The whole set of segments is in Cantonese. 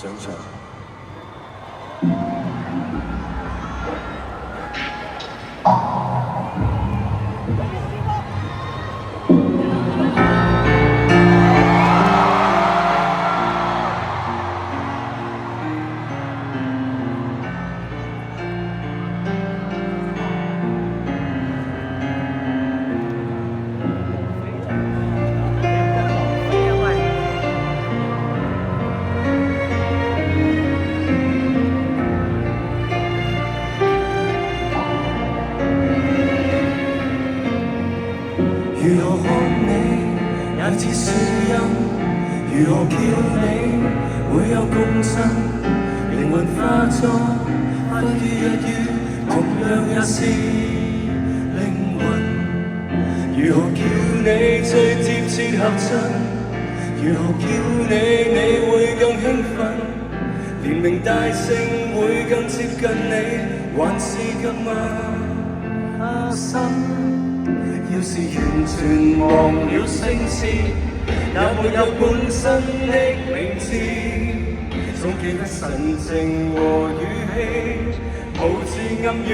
上場。如何看你也似樹蔭，如何叫你會有共振，靈魂化作花於一於，同樣也是靈魂。如何叫你最貼切合襯，如何叫你會更興奮，連名帶姓會更接近你，還是更陌生。要是完全忘了聲線，也沒有本身的名字，總記得神情和語氣，無字暗語。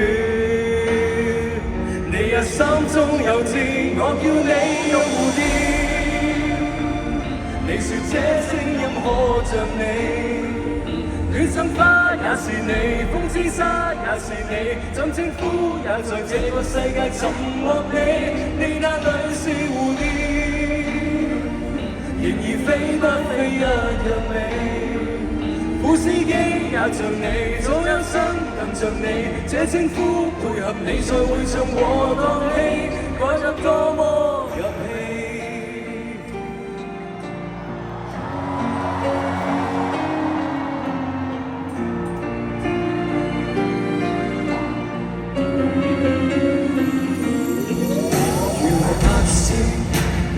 你也心中有知，我叫你用蝴蝶。你說這聲音可像你。戀生花也是你，風之沙也是你，怎稱呼也在這個世界尋獲你。你那裏是蝴蝶，然而飛不飛一樣美。副司機也像你，早有生更像你，這稱呼配合你才會像和樂器，改得多麼入戲。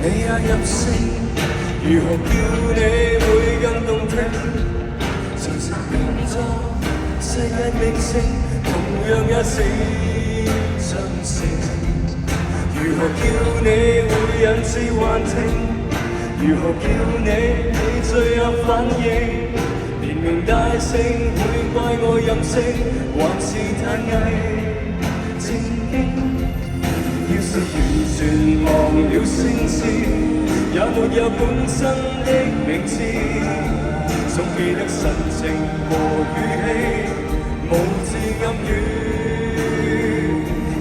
你也入聲，如何叫你會更動聽？常常變作世界明星，同樣也是相識。如何叫你會引致幻聽？如何叫你最有反應？連名帶姓會怪我任性，還是太偽正經？要是完全忘了聲線，也沒有本身的名字，總記得神情和語氣，無字暗語。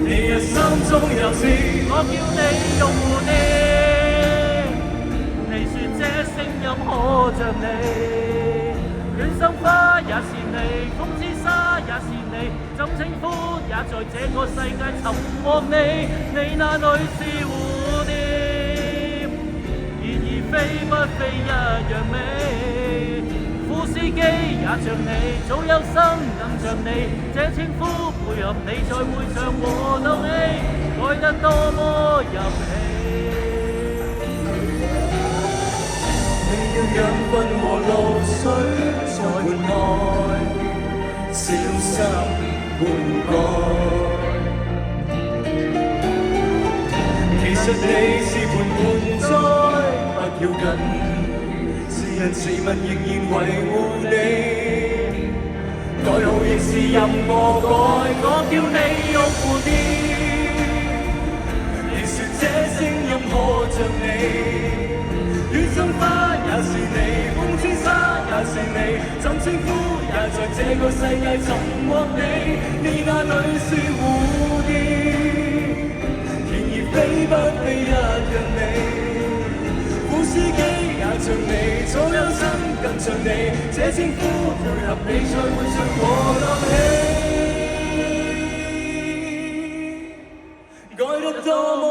你也心中有事，我叫你用蝴蝶。你說這聲音可像你，戀生花也是你，風之沙也是你，怎稱呼也在這個世界尋獲你。你那裏是蝴蝶，然而飛不飛一樣美。副司機也像你，早有生更像你，這稱呼配合你才會像和鬥氣，愛得多麼入戲。你要養分和露水才換來小心灌溉。其實你是盤盆栽，不要緊，是人是物仍然維護你。代號亦是任我改，我叫你用蝴蝶。你說這聲音可像你。戀生花也是你，風之沙也是你，怎稱呼也在這個世界尋獲你。你那裏是蝴蝶，然而飛不飛一樣美。副司機也像你，早有生更像你，這稱呼配合你才會像和樂器，改得多麼